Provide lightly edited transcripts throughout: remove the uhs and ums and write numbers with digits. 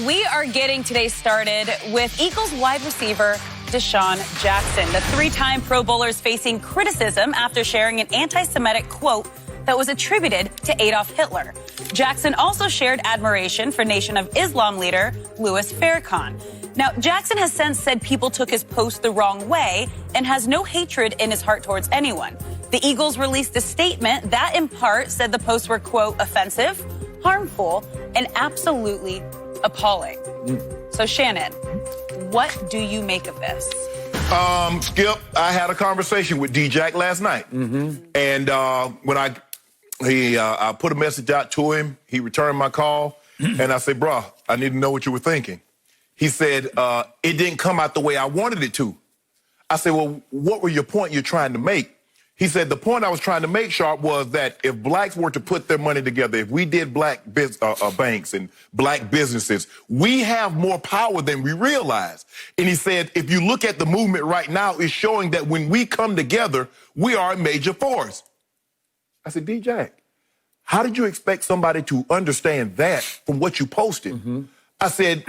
We are getting today started with Eagles wide receiver DeSean Jackson. The three-time Pro Bowler is facing criticism after sharing an anti-Semitic quote that was attributed to Adolf Hitler. Jackson also shared admiration for Nation of Islam leader Louis Farrakhan. Now, Jackson has since said people took his post the wrong way and has no hatred in his heart towards anyone. The Eagles released a statement that in part said the posts were, quote, offensive, harmful, and absolutely appalling. So, Shannon, what do you make of this? Skip, I had a conversation with D-Jack last night. And when I put a message out to him, he returned my call, and I said, bro, I need to know what you were thinking. He said, it didn't come out the way I wanted it to. I said, well, what were your point you're trying to make? He said, the point I was trying to make, Sharpe, was that if blacks were to put their money together, if we did black banks and black businesses, we have more power than we realize. And he said, if you look at the movement right now, it's showing that when we come together, we are a major force. I said, D-Jack, how did you expect somebody to understand that from what you posted? I said,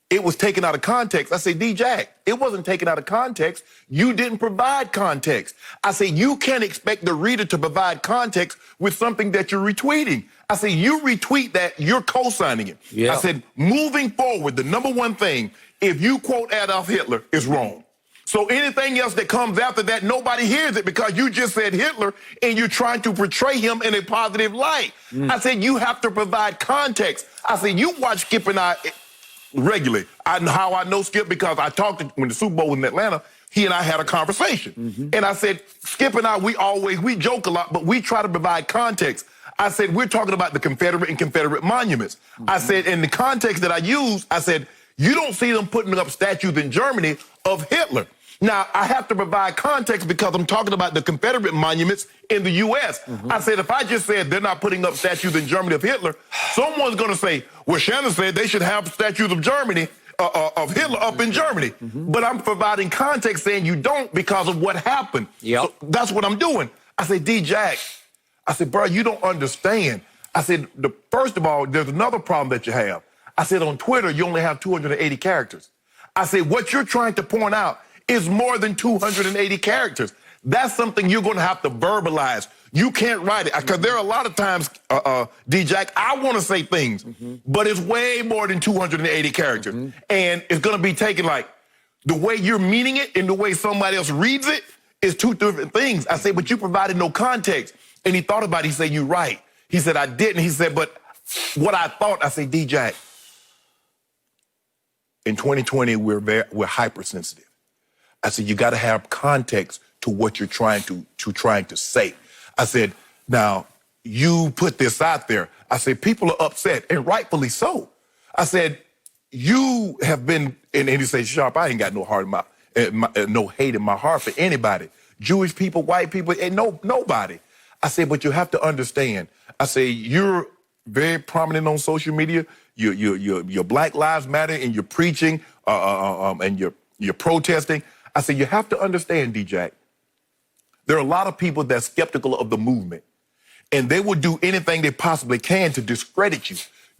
it was taken out of context. I said, D-Jack, it wasn't taken out of context. You didn't provide context. I said, you can't expect the reader to provide context with something that you're retweeting. I said, you retweet that, you're co-signing it. Yeah. I said, moving forward, the number one thing, if you quote Adolf Hitler, is wrong. So anything else that comes after that, nobody hears it because you just said Hitler and you're trying to portray him in a positive light. I said, you have to provide context. I said, you watch Skip and I regularly. How I know Skip, because I talked to when the Super Bowl was in Atlanta, he and I had a conversation. And I said, Skip and I, we joke a lot, but we try to provide context. I said, we're talking about the Confederate and Confederate monuments. I said, in the context that I used, I said, you don't see them putting up statues in Germany of Hitler. Now, I have to provide context because I'm talking about the Confederate monuments in the U.S. I said, if I just said they're not putting up statues in Germany of Hitler, someone's going to say, well, Shannon said they should have statues of Germany, of Hitler up in Germany. But I'm providing context saying you don't because of what happened. So that's what I'm doing. I said, D-Jack, I said, bro, you don't understand. I said, first of all, there's another problem that you have. I said, on Twitter, you only have 280 characters. I said, what you're trying to point out is more than 280 characters. That's something you're going to have to verbalize. You can't write it. Because there are a lot of times, D-Jack, I want to say things, but it's way more than 280 characters. And it's going to be taken like the way you're meaning it and the way somebody else reads it is two different things. I said, but you provided no context. And he thought about it. He said, you're right. He said, I didn't. He said, but what I thought, I said, D-Jack, in 2020, we're hypersensitive. I said, you got to have context to what you're trying to say. I said, now, you put this out there. I said, people are upset, and rightfully so. I said, you have been, and he said, Sharpe, I ain't got no heart no hate in my heart for anybody. Jewish people, white people, and nobody. I said, but you have to understand. I say, you're very prominent on social media. You're Black Lives Matter, and you're preaching, and you're protesting. I said, you have to understand, D-Jack, there are a lot of people that's skeptical of the movement, and they will do anything they possibly can to discredit you.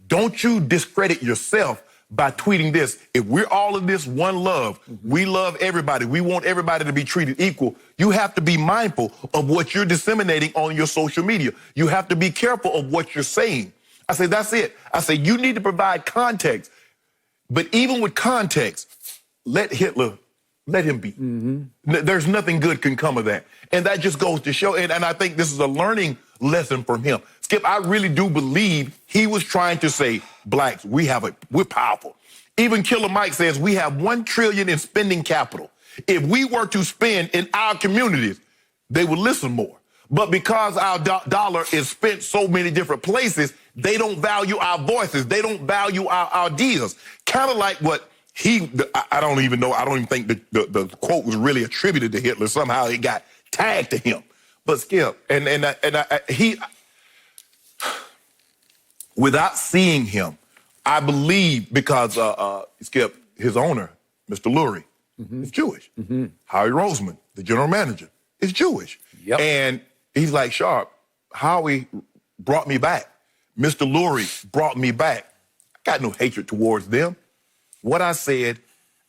Don't you discredit yourself by tweeting this. If we're all in this one love, we love everybody, we want everybody to be treated equal, you have to be mindful of what you're disseminating on your social media. You have to be careful of what you're saying. I said, that's it. I said, you need to provide context. But even with context, let him be. There's nothing good can come of that. And that just goes to show, and I think this is a learning lesson from him. Skip, I really do believe he was trying to say, blacks, we're powerful. Even Killer Mike says we have $1 trillion in spending capital. If we were to spend in our communities, they would listen more. But because our dollar is spent so many different places, they don't value our voices. They don't value our ideas. Kind of like what I don't even know. I don't even think the quote was really attributed to Hitler. Somehow it got tagged to him. But Skip, he, without seeing him, I believe because Skip, his owner, Mr. Lurie, is Jewish. Howie Roseman, the general manager, is Jewish. And he's like, Sharpe, Howie brought me back. Mr. Lurie brought me back. got no hatred towards them. What I said,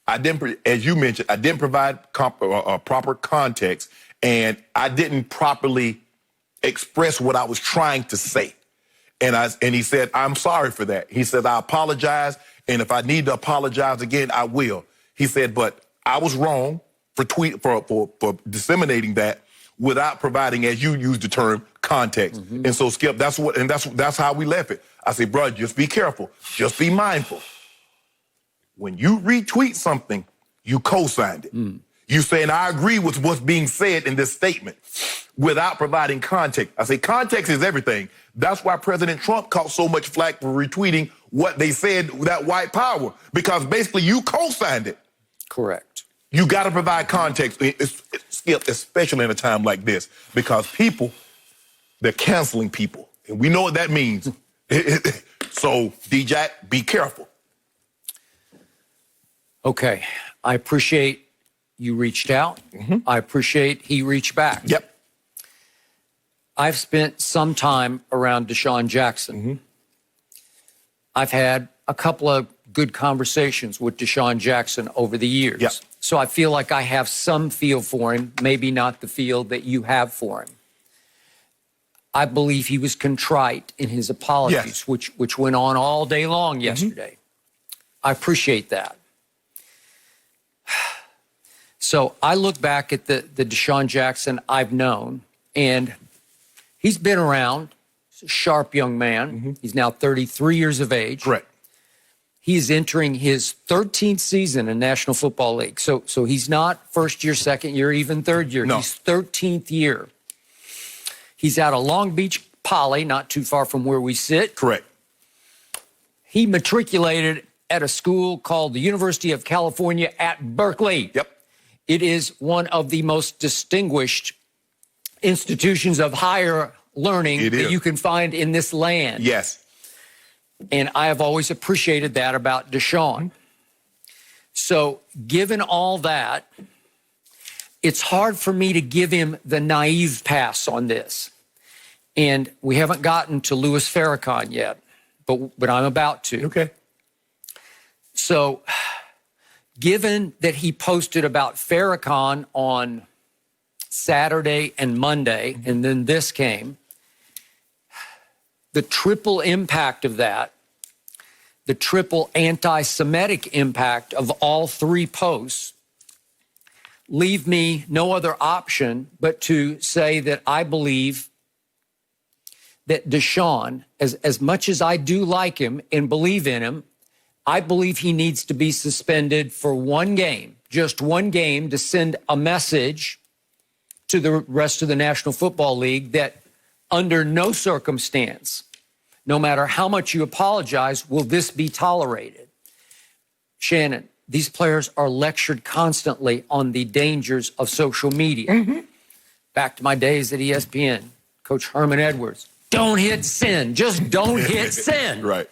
I didn't, as you mentioned, I didn't provide proper context, and I didn't properly express what I was trying to say. And he said, I'm sorry for that. He said, I apologize, and if I need to apologize again, I will. He said, but I was wrong for disseminating that without providing, as you used the term, context. And so, Skip, that's how we left it. I said, bro, just be careful. Just be mindful. When you retweet something, you co-signed it. You saying, I agree with what's being said in this statement without providing context. I say context is everything. That's why President Trump caught so much flack for retweeting what they said, that white power, because basically you co-signed it. Correct. You got to provide context, Skip, especially in a time like this, because people, they're canceling people. And we know what that means. So, D-Jack, be careful. Okay. I appreciate you reached out. I appreciate he reached back. Yep. I've spent some time around DeSean Jackson. I've had a couple of good conversations with DeSean Jackson over the years. Yep. So I feel like I have some feel for him, maybe not the feel that you have for him. I believe he was contrite in his apologies, which went on all day long yesterday. I appreciate that. So I look back at the DeSean Jackson I've known, and he's been around. He's a sharp young man. He's now 33 years of age. Correct. He is entering his 13th season in National Football League. So he's not first year, second year, even third year. No. He's 13th year. He's out of Long Beach Poly, not too far from where we sit. Correct. He matriculated at a school called the University of California at Berkeley. Yep. It is one of the most distinguished institutions of higher learning that you can find in this land. Yes. And I have always appreciated that about DeSean. So given all that, it's hard for me to give him the naive pass on this. And we haven't gotten to Louis Farrakhan yet, but I'm about to. Okay. So given that he posted about Farrakhan on Saturday and Monday, and then this came, the triple impact of that, the triple anti-Semitic impact of all three posts, leave me no other option but to say that I believe that DeSean, as much as I do like him and believe in him, I believe he needs to be suspended for one game, just one game, to send a message to the rest of the National Football League that under no circumstance, no matter how much you apologize, will this be tolerated. Shannon, these players are lectured constantly on the dangers of social media. Back to my days at ESPN, Coach Herman Edwards, don't hit sin, just don't hit sin. Right.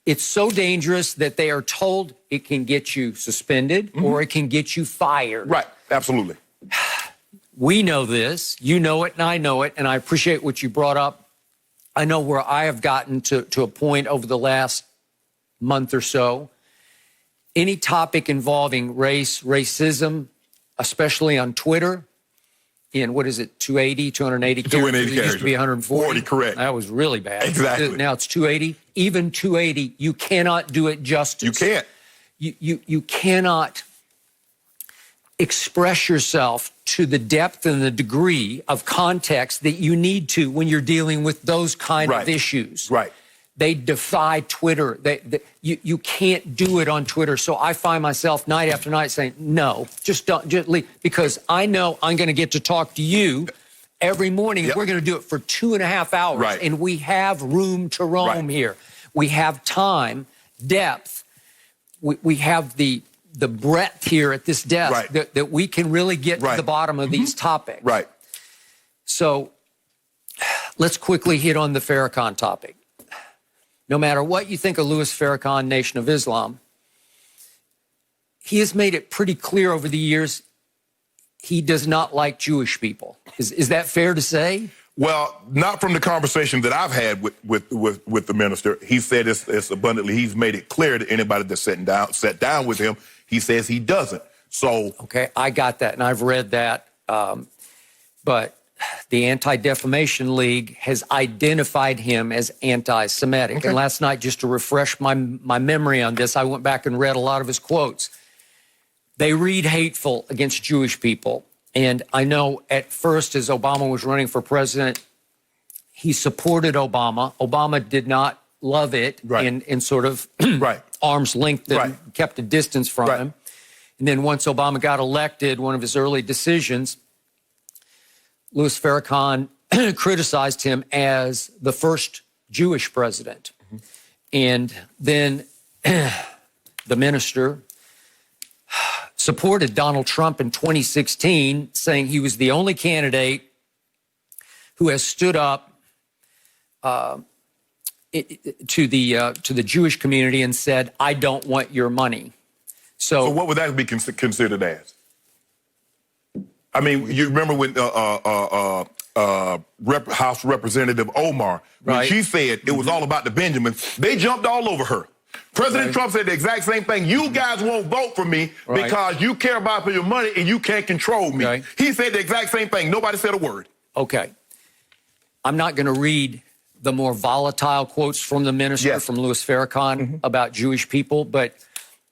It's so dangerous that they are told it can get you suspended or it can get you fired. Right, absolutely. We know this, you know it, and I know it, and I appreciate what you brought up. I know where I have gotten to a point over the last month or so. Any topic involving race, racism, especially on Twitter, in, what is it, 280 characters? 280 It used to be 140. 40, correct. That was really bad. Exactly. Now it's 280. Even 280, you cannot do it justice. You can't. You cannot express yourself to the depth and the degree of context that you need to when you're dealing with those kind of issues. Right. They defy Twitter. You can't do it on Twitter. So I find myself night after night saying, no, just don't, just leave. Because I know I'm going to get to talk to you every morning. We're going to do it for 2.5 hours. Right. And we have room to roam here. We have time, depth. We have the breadth here at this desk that we can really get to the bottom of these topics. Right. So let's quickly hit on the Farrakhan topic. No matter what you think of Louis Farrakhan, Nation of Islam, he has made it pretty clear over the years he does not like Jewish people. Is that fair to say? Well, not from the conversation that I've had with the minister. He said it's abundantly. He's made it clear to anybody that's sat down with him. He says he doesn't. So okay, I got that, and I've read that. But the Anti-Defamation League has identified him as anti-Semitic. Okay. And last night, just to refresh my memory on this, I went back and read a lot of his quotes. They read hateful against Jewish people. And I know at first, as Obama was running for president, he supported Obama. Obama did not love it, right, and sort of right, arm's length and right, kept a distance from right, him. And then once Obama got elected, one of his early decisions, Louis Farrakhan criticized him as the first Jewish president. Mm-hmm. And then the minister supported Donald Trump in 2016, saying he was the only candidate who has stood up to the Jewish community and said, "I don't want your money." So what would that be considered as? I mean, you remember when House Representative Omar, when right, she said it was all about the Benjamins, they jumped all over her. President right, Trump said the exact same thing. You guys won't vote for me right, because you care about your money and you can't control me. Okay. He said the exact same thing. Nobody said a word. Okay. I'm not going to read the more volatile quotes from the minister, yes, from Louis Farrakhan, mm-hmm, about Jewish people, but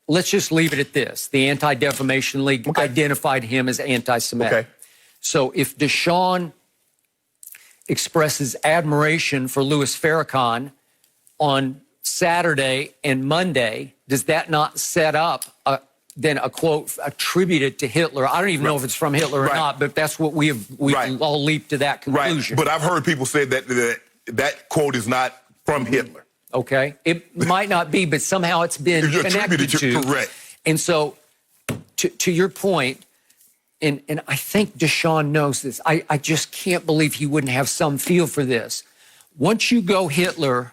let's just leave it at this. The Anti-Defamation League okay, identified him as anti-Semitic. Okay. So if DeSean expresses admiration for Louis Farrakhan on Saturday and Monday, does that not set up then a quote attributed to Hitler? I don't even know if it's from Hitler or right, not, but that's what we've right, all leaped to that conclusion. Right. But I've heard people say that quote is not from Hitler. Okay. It might not be, but somehow it's been connected to. Correct. And so to your point, and I think DeSean knows this, I just can't believe he wouldn't have some feel for this. Once you go Hitler,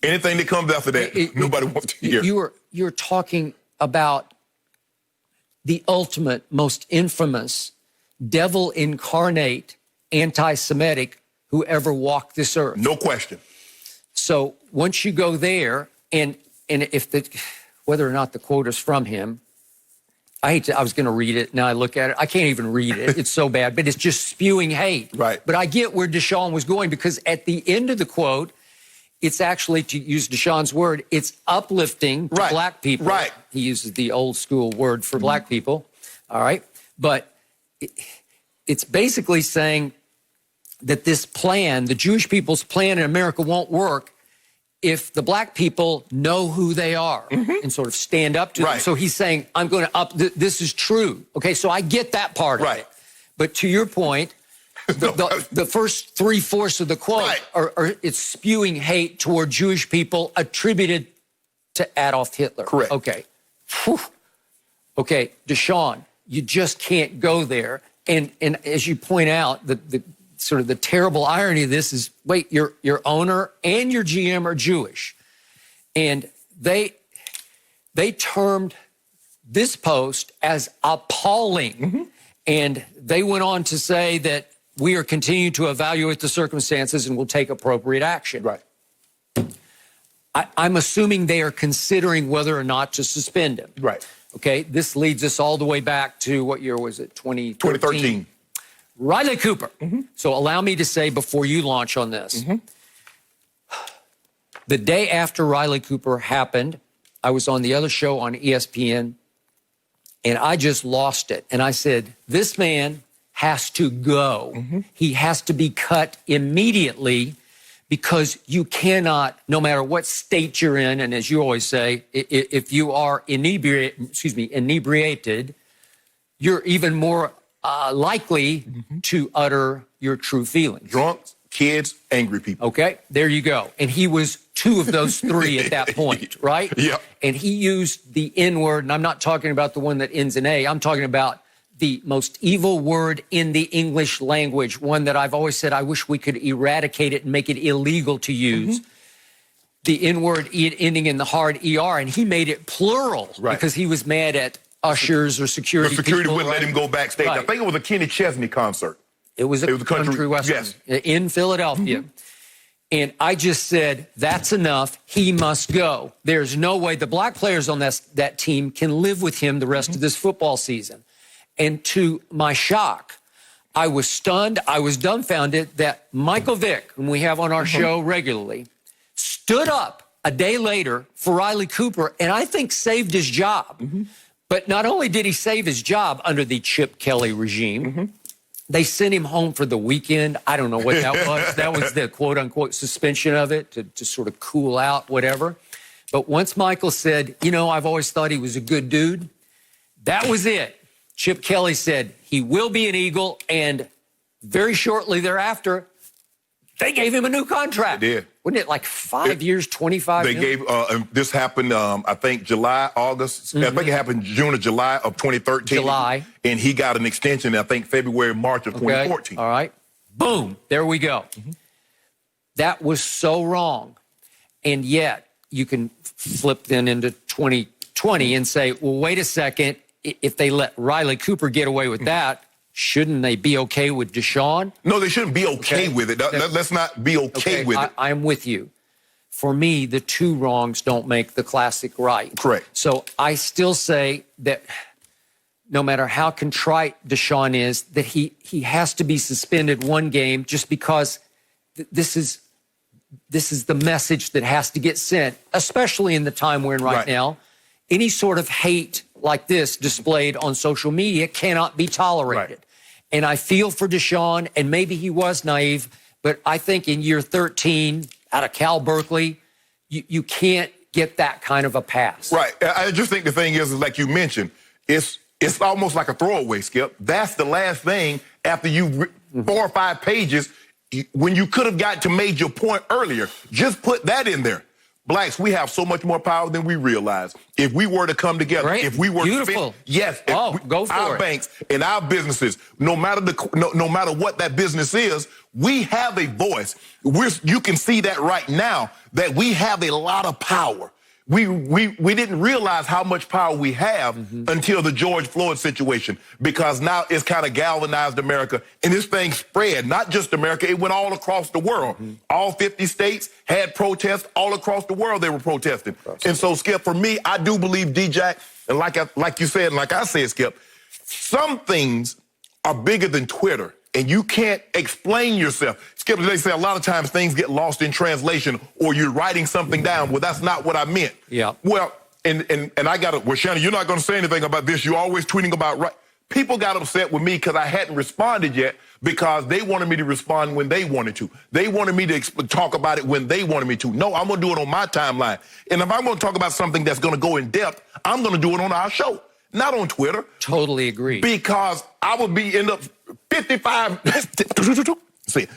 anything that comes after that, nobody wants to hear. You're talking about the ultimate, most infamous, devil incarnate anti-Semitic who ever walked this earth. No question. So once you go there, and if whether or not the quote is from him, I was going to read it. Now I look at it. I can't even read it. It's so bad, but it's just spewing hate. Right. But I get where DeSean was going, because at the end of the quote, it's actually, to use DeSean's word, it's uplifting to right, black people. Right. He uses the old school word for black people. All right. But it's basically saying that this plan, the Jewish people's plan in America, won't work if the black people know who they are, mm-hmm, and sort of stand up to right, them. So he's saying, I'm going to this is true. Okay, so I get that part right, of it. But to your point, the first 3/4 of the quote right, are it's spewing hate toward Jewish people attributed to Adolf Hitler. Correct. Okay. Whew. Okay, DeSean, you just can't go there. And as you point out, the sort of the terrible irony of this is, wait, your owner and your GM are Jewish. And they termed this post as appalling. Mm-hmm. And they went on to say that we are continuing to evaluate the circumstances and will take appropriate action. Right. I'm assuming they are considering whether or not to suspend him. Right. Okay, this leads us all the way back to, what year was it, 2013? Riley Cooper. Mm-hmm. So allow me to say, before you launch on this, mm-hmm, the day after Riley Cooper happened, I was on the other show on ESPN, and I just lost it. And I said, this man has to go. Mm-hmm. He has to be cut immediately, because you cannot, no matter what state you're in, and as you always say, if you are inebriated, you're even more likely, mm-hmm, to utter your true feelings. Drunks, kids, angry people. Okay, there you go. And he was two of those three at that point, right? Yeah. And he used the N-word, and I'm not talking about the one that ends in A. I'm talking about the most evil word in the English language, one that I've always said I wish we could eradicate it and make it illegal to use. Mm-hmm. The N-word ending in the hard ER, and he made it plural, right, because he was mad at ushers or security people. Wouldn't let him go backstage. Right. I think it was a Kenny Chesney concert. It was a country western in Philadelphia. And I just said, that's enough. He must go. There's no way the black players on that team can live with him the rest of this football season. And to my shock, I was stunned. I was dumbfounded that Michael Vick, whom we have on our show regularly, stood up a day later for Riley Cooper, and I think saved his job. But not only did he save his job under the Chip Kelly regime, they sent him home for the weekend. I don't know what that was. That was the quote-unquote suspension of it to sort of cool out, whatever. But once Michael said, you know, I've always thought he was a good dude, that was it. Chip Kelly said he will be an Eagle, and very shortly thereafter, they gave him a new contract. They did. Wasn't it like 5 years, 25 They million? gave, this happened, I think, July, August. I think it happened June or July of 2013. July. And he got an extension, I think, February, March of 2014. All right. Boom. There we go. That was so wrong. And yet, you can flip then into 2020 and say, well, wait a second. If they let Riley Cooper get away with that, shouldn't they be okay with DeSean? No, they shouldn't be okay with it. Let's not be okay with it. I'm with you. For me, the two wrongs don't make the classic right. Correct. So I still say that no matter how contrite DeSean is, that he has to be suspended one game just because this is the message that has to get sent, especially in the time we're in right now. Any sort of hate like this displayed on social media cannot be tolerated. And I feel for DeSean, and maybe he was naive, but I think in year 13 out of Cal Berkeley, you can't get that kind of a pass. Right. I just think the thing is like you mentioned, it's almost like a throwaway, Skip. That's the last thing after you 4 or 5 pages when you could have got to made your point earlier. Just put that in there. Blacks, we have so much more power than we realize. If we were to come together, if we were beautiful, go for our banks and our businesses, no matter what that business is, we have a voice. You can see that right now that we have a lot of power. We didn't realize how much power we have until the George Floyd situation, because now it's kind of galvanized America, and this thing spread, not just America, it went all across the world. All 50 states had protests. All across the world they were protesting. And so, Skip, for me, I do believe, D-Jack, and like you said, and like I said, Skip, some things are bigger than Twitter. And you can't explain yourself. Skip, they say a lot of times things get lost in translation, or you're writing something down. Well, that's not what I meant. Yeah. Well, and I got to, well, Shannon, you're not going to say anything about this. You're always tweeting about right. People got upset with me because I hadn't responded yet, because they wanted me to respond when they wanted to. They wanted me to talk about it when they wanted me to. No, I'm going to do it on my timeline. And if I'm going to talk about something that's going to go in depth, I'm going to do it on our show, not on Twitter. Totally agree. Because I would end up 55, see,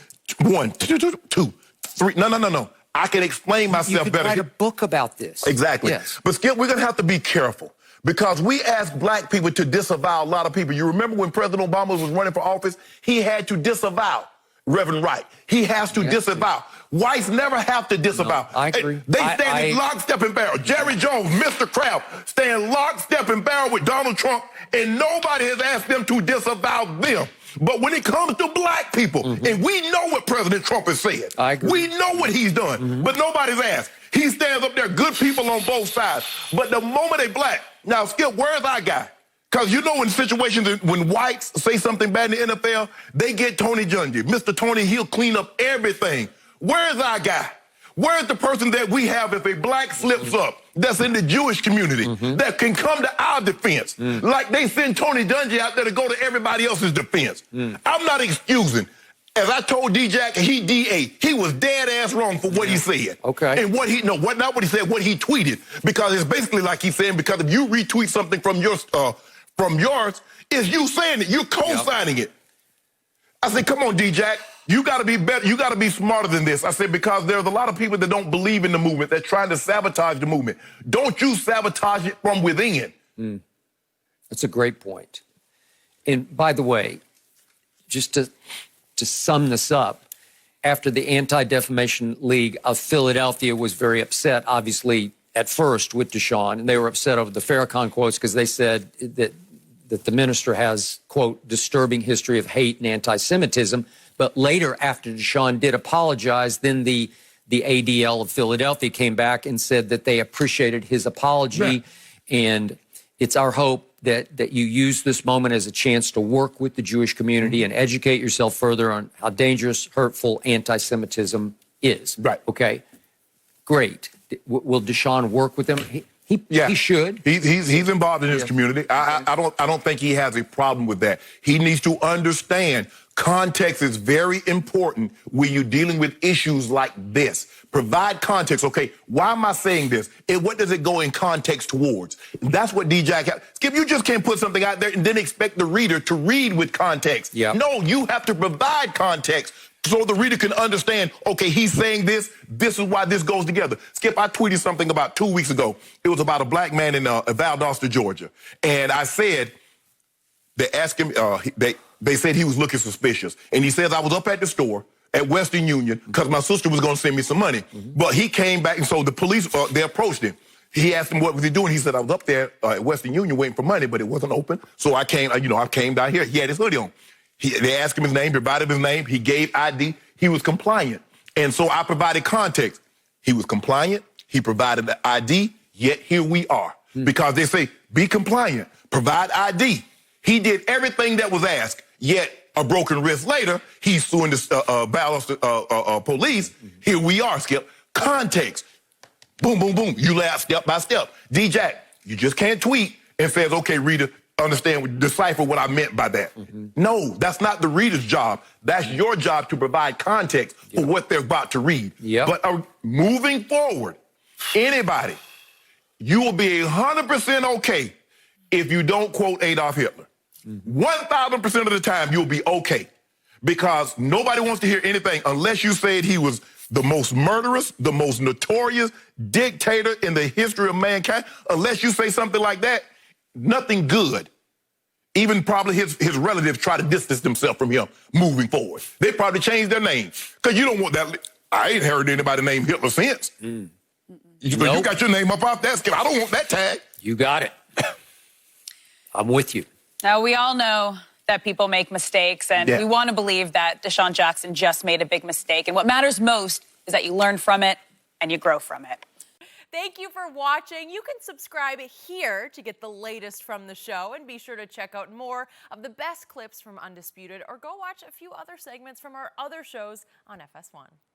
1, 2, 3, no. I can explain myself you could better. Write a book about this. Exactly. Yes. But Skip, we're going to have to be careful, because we ask black people to disavow a lot of people. You remember when President Obama was running for office, he had to disavow Reverend Wright. He has to disavow. Whites never have to disavow. No, I agree. They stand in lockstep and barrel. Jerry Jones, Mr. Kraft, stand lockstep and barrel with Donald Trump, and nobody has asked them to disavow them. But when it comes to black people, and we know what President Trump has said. I agree. We know what he's done, but nobody's asked. He stands up there, good people on both sides. But the moment they black, now, Skip, where's our guy? Because you know in situations when whites say something bad in the NFL, they get Tony Dungy. Mr. Tony, he'll clean up everything. Where's our guy? Where's the person that we have if a black slips up that's in the Jewish community that can come to our defense? Like they send Tony Dungy out there to go to everybody else's defense. I'm not excusing. As I told D-Jack, he was dead ass wrong for what he said. Okay. And what not what he said, what he tweeted. Because it's basically like he's saying, because if you retweet something from yours, it's you saying it, you're co-signing it. I said, come on, D-Jack. You got to be better. You got to be smarter than this. I said, because there's a lot of people that don't believe in the movement. They're trying to sabotage the movement. Don't you sabotage it from within. That's a great point. And by the way, just to sum this up, after the Anti-Defamation League of Philadelphia was very upset, obviously, at first with DeSean, and they were upset over the Farrakhan quotes because they said that that the minister has, quote, disturbing history of hate and anti-Semitism. But later, after DeSean did apologize, then the ADL of Philadelphia came back and said that they appreciated his apology. Right. And it's our hope that you use this moment as a chance to work with the Jewish community and educate yourself further on how dangerous, hurtful anti-Semitism is. Right. Okay. Great. Will DeSean work with them? He should. He's involved in his community. I don't think he has a problem with that. He needs to understand context is very important when you're dealing with issues like this. Provide context. Okay, why am I saying this? And what does it go in context towards? And that's what D-Jack has. Skip, you just can't put something out there and then expect the reader to read with context. Yeah. No, you have to provide context so the reader can understand, okay, he's saying this is why this goes together. Skip, I tweeted something about 2 weeks ago. It was about a black man in Valdosta, Georgia. And I said, they asked him, they said he was looking suspicious. And he says, I was up at the store at Western Union because my sister was going to send me some money. But he came back, and so the police, they approached him. He asked him what was he doing. He said, I was up there at Western Union waiting for money, but it wasn't open. So I came, I came down here. He had his hoodie on. They asked him his name, provided his name. He gave ID. He was compliant. And so I provided context. He was compliant. He provided the ID, yet here we are. Because they say, be compliant, provide ID. He did everything that was asked, yet a broken wrist later, he's suing the Bayless police. Here we are, Skip. Context. Boom, boom, boom. You laugh step by step. D-Jack, you just can't tweet and says, okay, reader, decipher what I meant by that. No, that's not the reader's job. That's your job to provide context for what they're about to read. But moving forward, anybody, you will be 100% okay if you don't quote Adolf Hitler. 1,000% of the time, you'll be okay. Because nobody wants to hear anything unless you said he was the most murderous, the most notorious dictator in the history of mankind. Unless you say something like that, nothing good. Even probably his relatives try to distance themselves from him moving forward. They probably changed their name. Because you don't want that. I ain't heard anybody named Hitler since. You got your name up off that. I don't want that tag. You got it. I'm with you. Now, we all know that people make mistakes, and we want to believe that DeSean Jackson just made a big mistake. And what matters most is that you learn from it and you grow from it. Thank you for watching. You can subscribe here to get the latest from the show, and be sure to check out more of the best clips from Undisputed, or go watch a few other segments from our other shows on FS1.